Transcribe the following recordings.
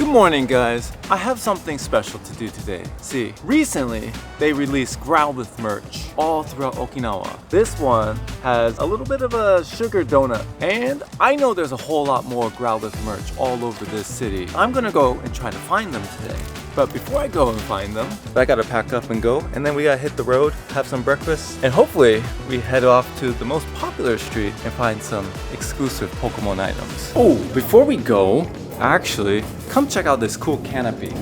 Good morning, guys. I have something special to do today. See, recently they released Growlithe merch all throughout Okinawa. This one has a little bit of a sugar donut, and I know there's a whole lot more Growlithe merch all over this city. I'm gonna go and try to find them today. But before I go and find them, I gotta pack up and go, and then we gotta hit the road, have some breakfast, and hopefully we head off to the most popular street and find some exclusive Pokémon items. Oh, before we go, actually, come check out this cool canopy.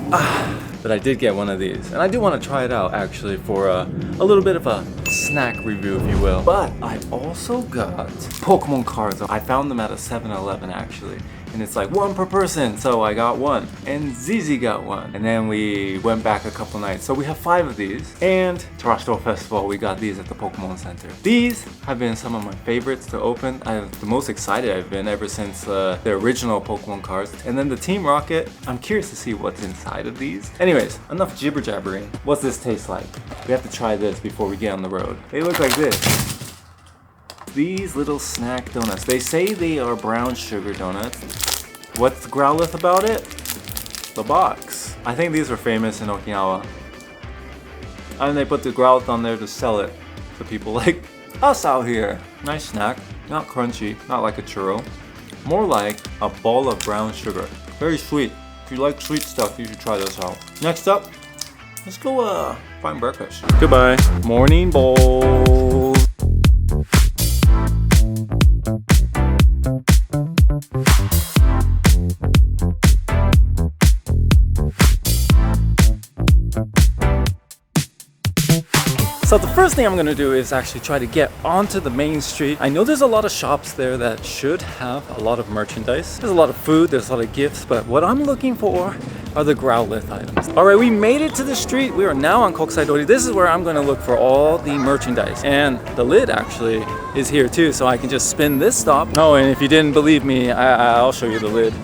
But I did get one of these, and I do want to try it out actually for a little bit of a snack review, if you will. But I also got Pokemon cards. I found them at a 7-Eleven actually, and it's like one per person, so I got one, and Zizi got one, and then we went back a couple nights, so we have 5 of these. And Terrestrial Festival, we got these at the Pokemon Center. These have been some of my favorites to open. The most excited I've been ever since the original Pokemon cards. And then the Team Rocket, I'm curious to see what's inside of these. Anyways, enough jibber jabbering. What's this taste like? We have to try this before we get on the road. They look like this. These little snack donuts. They say they are brown sugar donuts. What's Growlithe about it? The box. I think these are famous in Okinawa. And they put the Growlithe on there to sell it to people like us out here. Nice snack. Not crunchy, not like a churro. More like a ball of brown sugar. Very sweet. If you like sweet stuff, you should try this out. Next up, let's go find breakfast. Goodbye. Morning bowl. So the first thing I'm gonna do is actually try to get onto the main street. I know there's a lot of shops there that should have a lot of merchandise. There's a lot of food, there's a lot of gifts, but what I'm looking for are the Growlithe items. All right, we made it to the street. We are now on Kokusaidori. This is where I'm gonna look for all the merchandise. And the lid actually is here too, so I can just spin this stop. Oh, and if you didn't believe me, I'll show you the lid.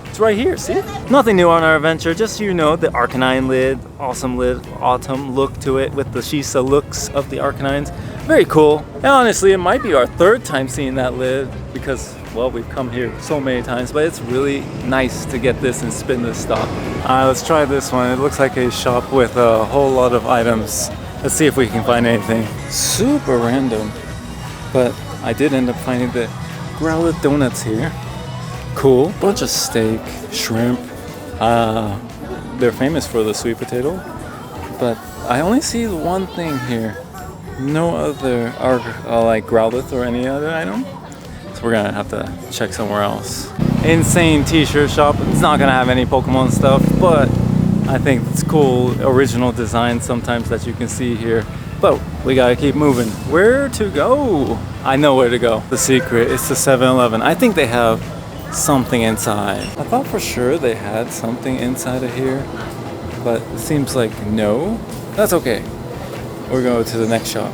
It's right here, see? Nothing new on our adventure, just so you know, the Arcanine lid, awesome lid, autumn look to it with the Shisa looks of the Arcanines. Very cool. And honestly, it might be our 3rd time seeing that lid because, well, we've come here so many times, but it's really nice to get this and spin this stop. Let's try this one. It looks like a shop with a whole lot of items. Let's see if we can find anything. Super random, but I did end up finding the Growlithe donuts here. Cool. Bunch of steak, shrimp. They're famous for the sweet potato, but I only see one thing here. No other like Growlithe or any other item. So we're gonna have to check somewhere else. Insane t-shirt shop. It's not gonna have any Pokemon stuff, but I think it's cool original design sometimes that you can see here. But we gotta keep moving. Where to go? I know where to go. The secret is the 7-Eleven. I think they have something inside. I thought for sure they had something inside of here, but it seems like no. That's okay. We're going to the next shop.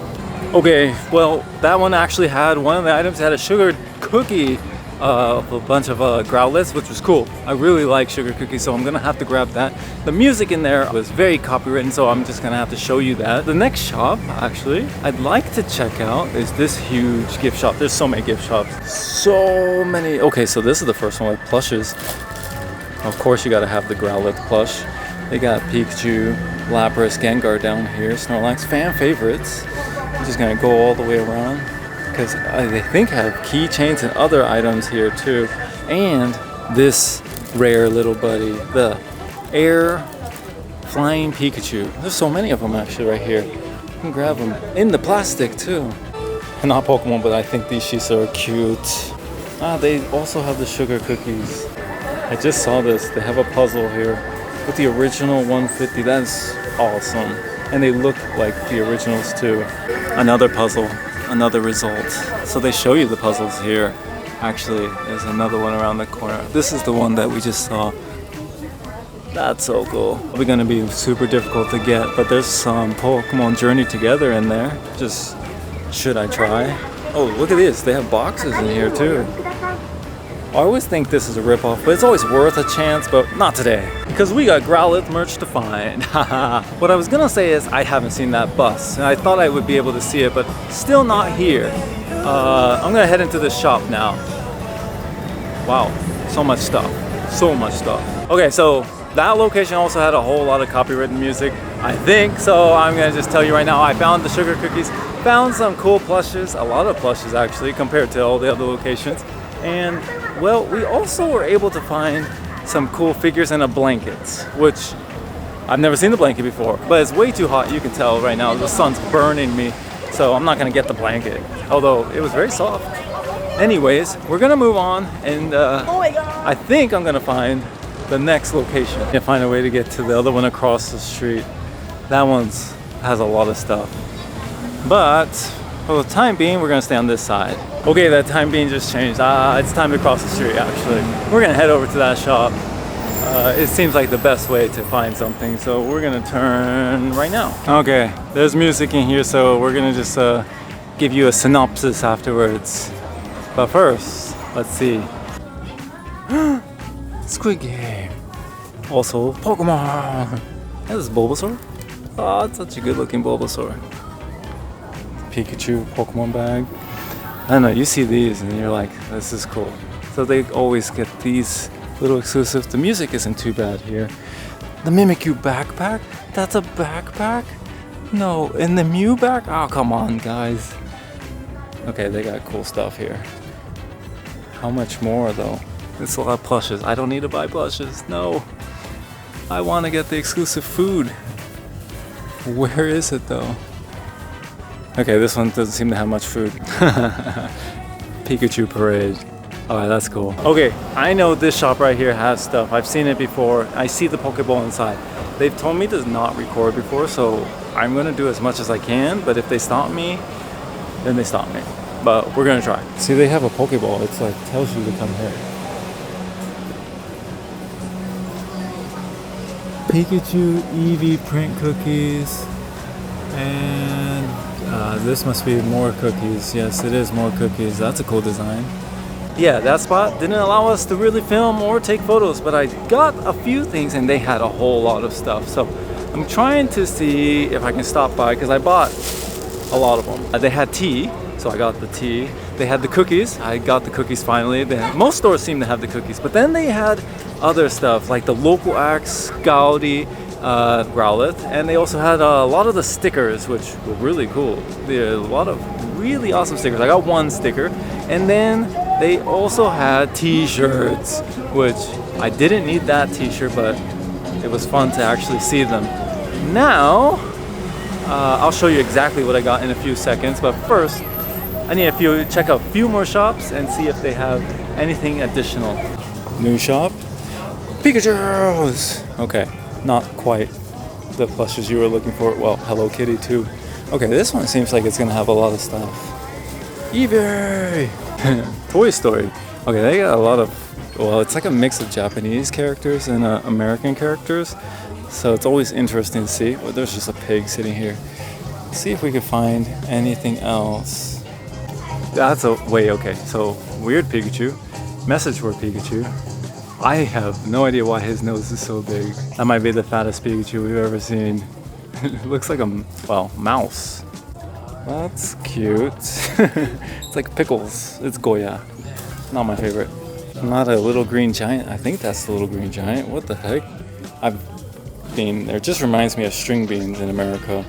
Okay, well, that one actually had one of the items had a sugar cookie of a bunch of Growlithes, which was cool. I really like sugar cookies, so I'm gonna have to grab that. The music in there was very copywritten, so I'm just gonna have to show you that. The next shop, actually, I'd like to check out is this huge gift shop. There's so many gift shops. So many. Okay, so this is the first one with plushes. Of course, you gotta have the Growlithe plush. They got Pikachu, Lapras, Gengar down here, Snorlax, fan favorites. I'm just gonna go all the way around, because they think have keychains and other items here too. And this rare little buddy, the air flying Pikachu. There's so many of them actually right here. You can grab them in the plastic too. Not Pokemon, but I think these Shisa are cute. They also have the sugar cookies. I just saw this. They have a puzzle here with the original 150. That's awesome. And they look like the originals too. Another puzzle. Another result. So they show you the puzzles here. Actually, there's another one around the corner. This is the one that we just saw. That's so cool. Probably gonna be super difficult to get, but there's some Pokemon Journey Together in there. Just, should I try? Oh, look at this. They have boxes in here too. I always think this is a ripoff, but it's always worth a chance, but not today. Because we got Growlithe merch to find. What I was gonna say is I haven't seen that bus, and I thought I would be able to see it, but still not here. I'm gonna head into this shop now. Wow, so much stuff. So much stuff. Okay, so that location also had a whole lot of copywritten music, I think. So I'm gonna just tell you right now, I found the sugar cookies, found some cool plushes, a lot of plushes actually, compared to all the other locations. And well, we also were able to find some cool figures and a blanket, which I've never seen the blanket before, but it's way too hot. You can tell right now, the sun's burning me. So I'm not gonna get the blanket, although it was very soft. Anyways, we're gonna move on, and I think I'm gonna find the next location. Can't find a way to get to the other one across the street. That one's has a lot of stuff. But for the time being, we're gonna stay on this side. Okay, that time being just changed. It's time to cross the street actually. We're gonna head over to that shop. It seems like the best way to find something, so we're gonna turn right now. Okay, there's music in here, so we're gonna just give you a synopsis afterwards. But first, let's see. Squid Game. Also, Pokemon. This is Bulbasaur. Oh, it's such a good looking Bulbasaur. Pikachu Pokemon bag. I don't know, you see these and you're like, this is cool. So they always get these little exclusives. The music isn't too bad here. The Mimikyu backpack? That's a backpack? No, in the Mew back? Oh, come on, guys. Okay, they got cool stuff here. How much more though? It's a lot of plushes. I don't need to buy plushes. No. I want to get the exclusive food. Where is it though? Okay, this one doesn't seem to have much food. Pikachu Parade. Alright, that's cool. Okay, I know this shop right here has stuff. I've seen it before. I see the Pokeball inside. They've told me to not record before, so I'm gonna do as much as I can, but if they stop me, then they stop me. But we're gonna try. See, they have a Pokeball. It's like, tells you to come here. Pikachu Eevee print cookies. And this must be more cookies. Yes, it is more cookies. That's a cool design. Yeah, that spot didn't allow us to really film or take photos, but I got a few things and they had a whole lot of stuff. So I'm trying to see if I can stop by because I bought a lot of them. They had tea, so I got the tea. They had the cookies. I got the cookies finally. Most stores seem to have the cookies, but then they had other stuff like the local acts, Gaudi, Growlithe, and they also had a lot of the stickers, which were really cool. There are a lot of really awesome stickers. I got one sticker, and then they also had t-shirts, which I didn't need that t-shirt, but it was fun to actually see them. Now, I'll show you exactly what I got in a few seconds, but first, I need check out a few more shops and see if they have anything additional. New shop, Pikachu's. Okay, not quite the plushes you were looking for. Well, Hello Kitty too. Okay, this one seems like it's gonna have a lot of stuff. eBay! Toy Story. Okay, they got a lot of, well, it's like a mix of Japanese characters and American characters. So it's always interesting to see. Well, there's just a pig sitting here. Let's see if we can find anything else. That's a, wait, okay. So, weird Pikachu. Message for Pikachu. I have no idea why his nose is so big. That might be the fattest Pikachu we've ever seen. It looks like a, well, mouse. That's cute. It's like pickles. It's Goya. Not my favorite. Not a little green giant. I think that's the little green giant. What the heck? It just reminds me of string beans in America.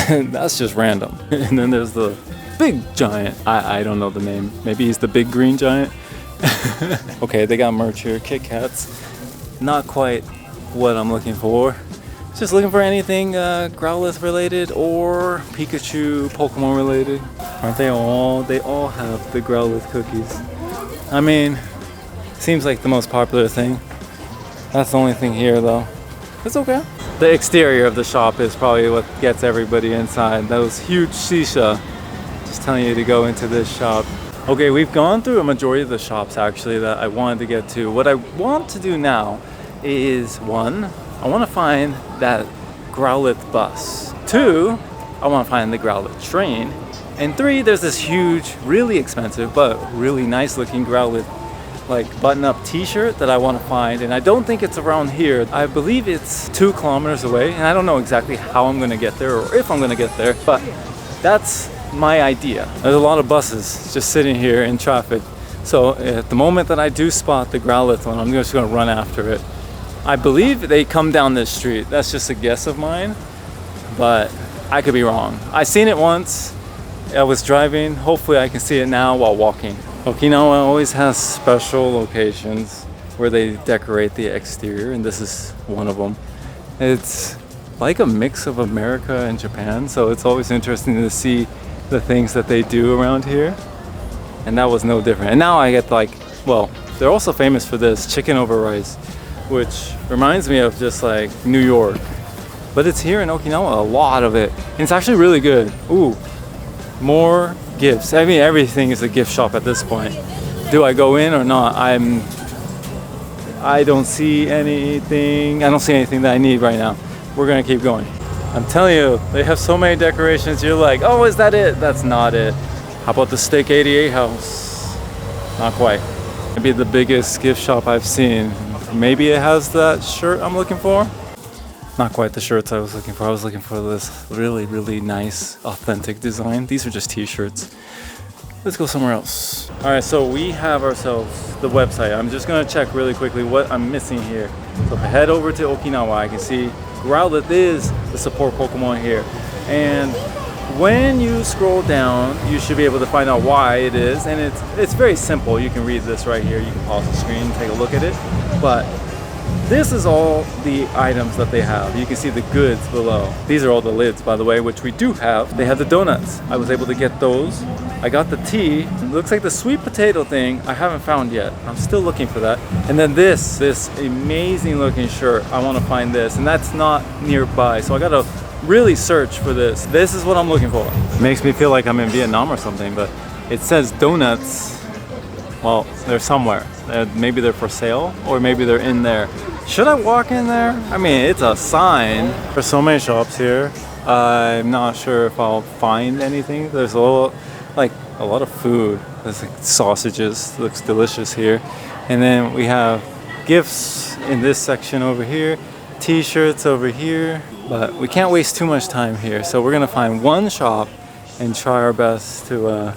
That's just random. And then there's the big giant. I don't know the name. Maybe he's the big green giant. Okay, they got merch here. Kit Kats. Not quite what I'm looking for. Just looking for anything Growlithe related or Pikachu Pokemon related. Aren't they all? They all have the Growlithe cookies. I mean, seems like the most popular thing. That's the only thing here though. It's okay. The exterior of the shop is probably what gets everybody inside. Those huge shisha. Just telling you to go into this shop. Okay, we've gone through a majority of the shops actually that I wanted to get to. What I want to do now is, one, I want to find that Growlithe bus. Two, I want to find the Growlithe train. And three, there's this huge, really expensive, but really nice looking Growlithe like button-up t-shirt that I want to find, and I don't think it's around here. I believe it's 2 kilometers away, and I don't know exactly how I'm going to get there or if I'm going to get there, but that's my idea. There's a lot of buses just sitting here in traffic, So at the moment that I do spot the Growlithe one, I'm just gonna run after it. I believe they come down this street. That's just a guess of mine, but I could be wrong. I seen it once. I was driving. Hopefully I can see it now while walking. Okinawa always has special locations where they decorate the exterior, and this is one of them. It's like a mix of America and Japan, so it's always interesting to see the things that they do around here. And that was no different. And now I get like, well, they're also famous for this chicken over rice, which reminds me of just like New York. But it's here in Okinawa, a lot of it. And it's actually really good. Ooh, more gifts. I mean, everything is a gift shop at this point. Do I go in or not? I don't see anything. I don't see anything that I need right now. We're gonna keep going. I'm telling you, they have so many decorations. You're like, oh, is that it? That's not it. How about the Steak 88 house? Not quite. Maybe the biggest gift shop I've seen. Maybe it has that shirt I'm looking for. Not quite the shirts I was looking for. I was looking for this really, really nice, authentic design. These are just t-shirts. Let's go somewhere else. All right, so we have ourselves the website. I'm just gonna check really quickly what I'm missing here. So if I head over to Okinawa, I can see Growlithe is the support Pokemon here. And when you scroll down, you should be able to find out why it is. And it's very simple. You can read this right here. You can pause the screen and take a look at it. But this is all the items that they have. You can see the goods below. These are all the lids, by the way, which we do have. They have the donuts. I was able to get those. I got the tea. It looks like the sweet potato thing I haven't found yet. I'm still looking for that. And then this amazing looking shirt. I want to find this, and that's not nearby. So I gotta really search for this. This is what I'm looking for. It makes me feel like I'm in Vietnam or something, but it says donuts. Well, they're somewhere. Maybe they're for sale, or maybe they're in there. Should I walk in there? I mean, it's a sign. There's so many shops here. I'm not sure if I'll find anything. There's a lot of food. There's like sausages. Looks delicious here. And then we have gifts in this section over here. T-shirts over here. But we can't waste too much time here. So we're gonna find one shop and try our best to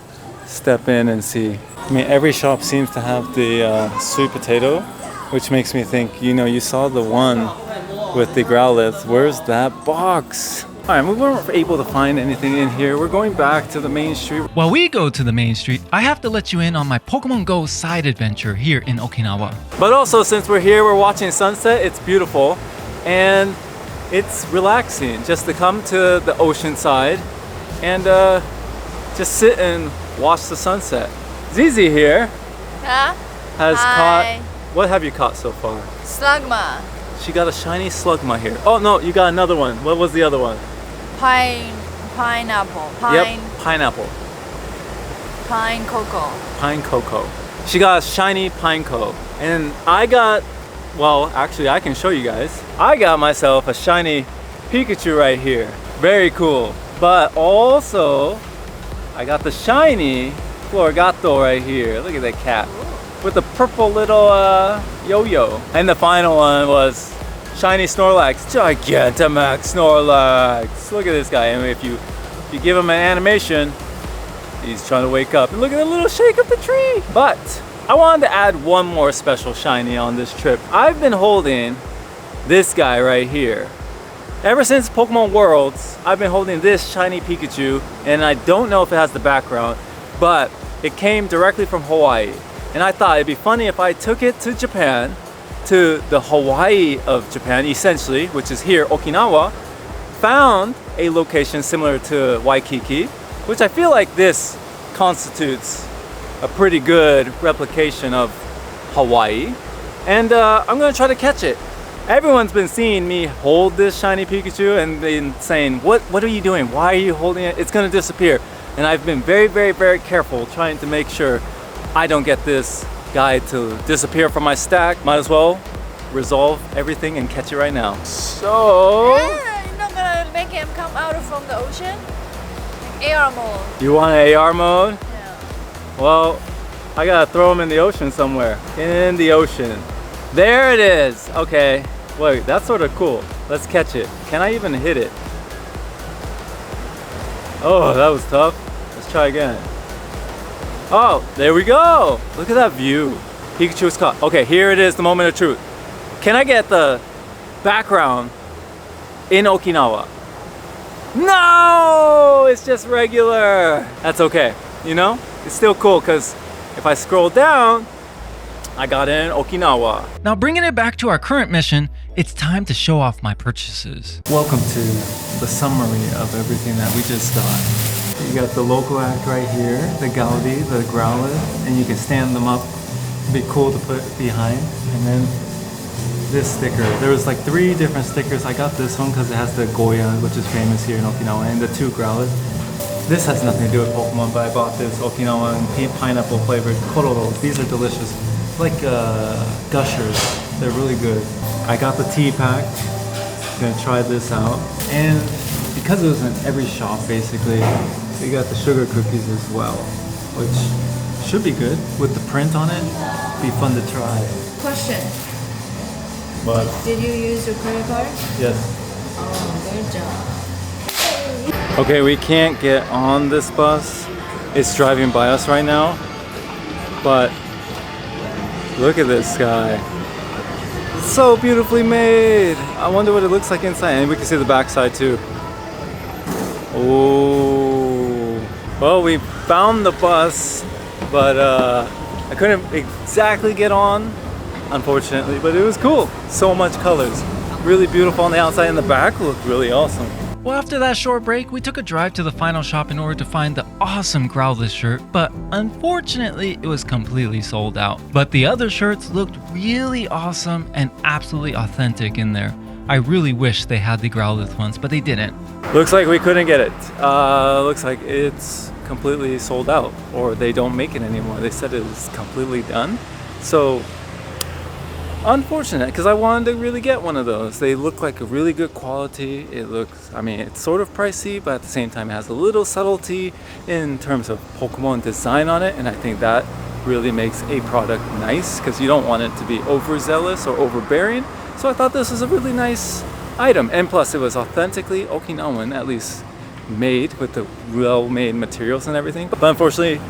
step in and see. I mean, every shop seems to have the sweet potato, which makes me think, you know, you saw the one with the Growlithe. Where's that box? All right, we weren't able to find anything in here. We're going back to the main street. While we go to the main street, I have to let you in on my Pokemon Go side adventure here in Okinawa. But also, since we're here, we're watching sunset. It's beautiful and it's relaxing just to come to the ocean side and just sit and watch the sunset. Zizi here has caught. What have you caught so far? Slugma. She got a shiny Slugma here. Oh no, you got another one. What was the other one? Pineapple. Yep, pineapple. Pine cocoa. Pine cocoa. She got a shiny pine cocoa. And I got, well, actually I can show you guys. I got myself a shiny Pikachu right here. Very cool. But also, I got the shiny Florigato right here. Look at that cat. With the purple little yo-yo. And the final one was shiny Snorlax. Gigantamax Snorlax. Look at this guy. I mean, if you give him an animation, he's trying to wake up. And look at the little shake of the tree. But I wanted to add one more special shiny on this trip. I've been holding this guy right here. Ever since Pokemon Worlds, I've been holding this shiny Pikachu, and I don't know if it has the background, but it came directly from Hawaii. And I thought it'd be funny if I took it to Japan, to the Hawaii of Japan, essentially, which is here, Okinawa, found a location similar to Waikiki, which I feel like this constitutes a pretty good replication of Hawaii. And I'm gonna try to catch it. Everyone's been seeing me hold this shiny Pikachu and been saying, what are you doing? Why are you holding it? It's gonna disappear. And I've been very, very, very careful trying to make sure I don't get this guy to disappear from my stack. Might as well resolve everything and catch it right now. So... You're not gonna make him come out from the ocean? Like AR mode. You want an AR mode? Yeah. Well, I gotta throw him in the ocean somewhere. In the ocean. There it is. Okay. Wait, that's sort of cool. Let's catch it. Can I even hit it? Oh, that was tough. Let's try again. Oh, there we go. Look at that view. Pikachu's caught. Okay, here it is, the moment of truth. Can I get the background in Okinawa? No, it's just regular. That's okay. You know, it's still cool because if I scroll down, I got it in Okinawa. Now bringing it back to our current mission, it's time to show off my purchases. Welcome to the summary of everything that we just got. You got the local act right here, the Growlithe, the Growlithe, and you can stand them up. It'd be cool to put behind. And then this sticker. There was like 3 different stickers. I got this one because it has the Goya, which is famous here in Okinawa, and the 2 Growlithe. This has nothing to do with Pokemon, but I bought this Okinawa and pineapple flavored Kororos. These are delicious. Like gushers. They're really good. I got the tea pack. Gonna try this out. And because it was in every shop basically, we got the sugar cookies as well, which should be good with the print on it. Be fun to try. Question. But Did you use your credit card? yes. Oh, good job. Okay, we can't get on this bus. It's driving by us right now. But look at this guy. It's so beautifully made. I wonder what it looks like inside. And we can see the backside too. Oh. Well, we found the bus, but I couldn't exactly get on, unfortunately, but it was cool. So much colors. Really beautiful on the outside, and the back looked really awesome. Well, after that short break, we took a drive to the final shop in order to find the awesome Growlithe shirt, but unfortunately, it was completely sold out. But the other shirts looked really awesome and absolutely authentic in there. I really wish they had the Growlithe ones, but they didn't. Looks like we couldn't get it. Looks like it's completely sold out, or they don't make it anymore. They said it was completely done. So unfortunate, because I wanted to really get one of those. They look like a really good quality. It looks, I mean, it's sort of pricey, but at the same time it has a little subtlety in terms of Pokemon design on it, and I think that really makes a product nice, because you don't want it to be overzealous or overbearing. So I thought this was a really nice item, and plus it was authentically Okinawan, at least made with the well-made materials and everything. But unfortunately,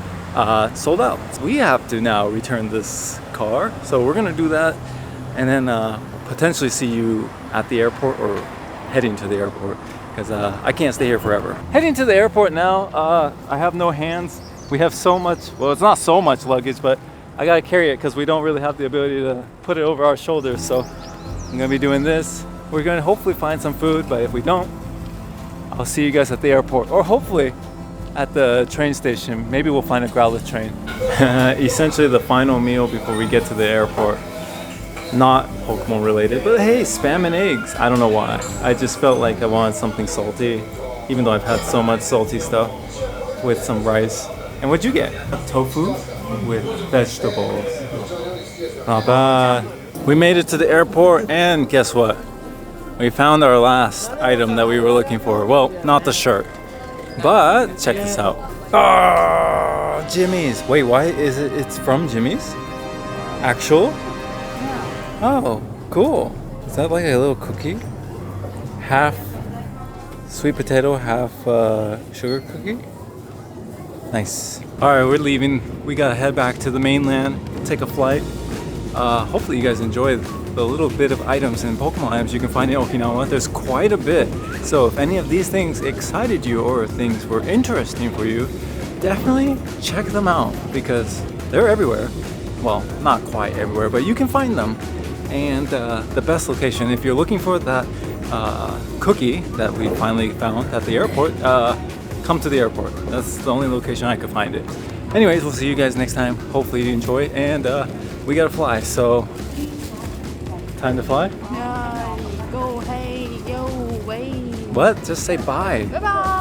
sold out. So we have to now return this car, so we're gonna do that, and then potentially see you at the airport or heading to the airport, because I can't stay here forever. Heading to the airport now. I have no hands. We have so much, well, it's not so much luggage, but I gotta carry it because we don't really have the ability to put it over our shoulders. So I'm gonna be doing this. We're gonna hopefully find some food, but if we don't, I'll see you guys at the airport, or hopefully at the train station. Maybe we'll find a Growlithe train. Essentially the final meal before we get to the airport. Not Pokemon related, but hey, spam and eggs. I don't know why. I just felt like I wanted something salty, even though I've had so much salty stuff, with some rice. And what'd you get? Tofu with vegetables. Not bad. We made it to the airport, and guess what? We found our last item that we were looking for. Well, not the shirt, but check this out. Oh, Jimmy's. Wait, why is it? It's from Jimmy's? Actual? Oh, cool. Is that like a little cookie? Half sweet potato, half sugar cookie? Nice. All right, we're leaving. We gotta head back to the mainland, take a flight. Hopefully you guys enjoyed the little bit of items and Pokemon items you can find in Okinawa. There's quite a bit. So if any of these things excited you or things were interesting for you, definitely check them out, because they're everywhere. Well, not quite everywhere, but you can find them. And the best location, if you're looking for that cookie that we finally found at the airport, come to the airport. That's the only location I could find it. Anyways, we'll see you guys next time. Hopefully you enjoy it, and we gotta fly, so time to fly? Go, hey, yo, way. What? Just say bye. Bye-bye.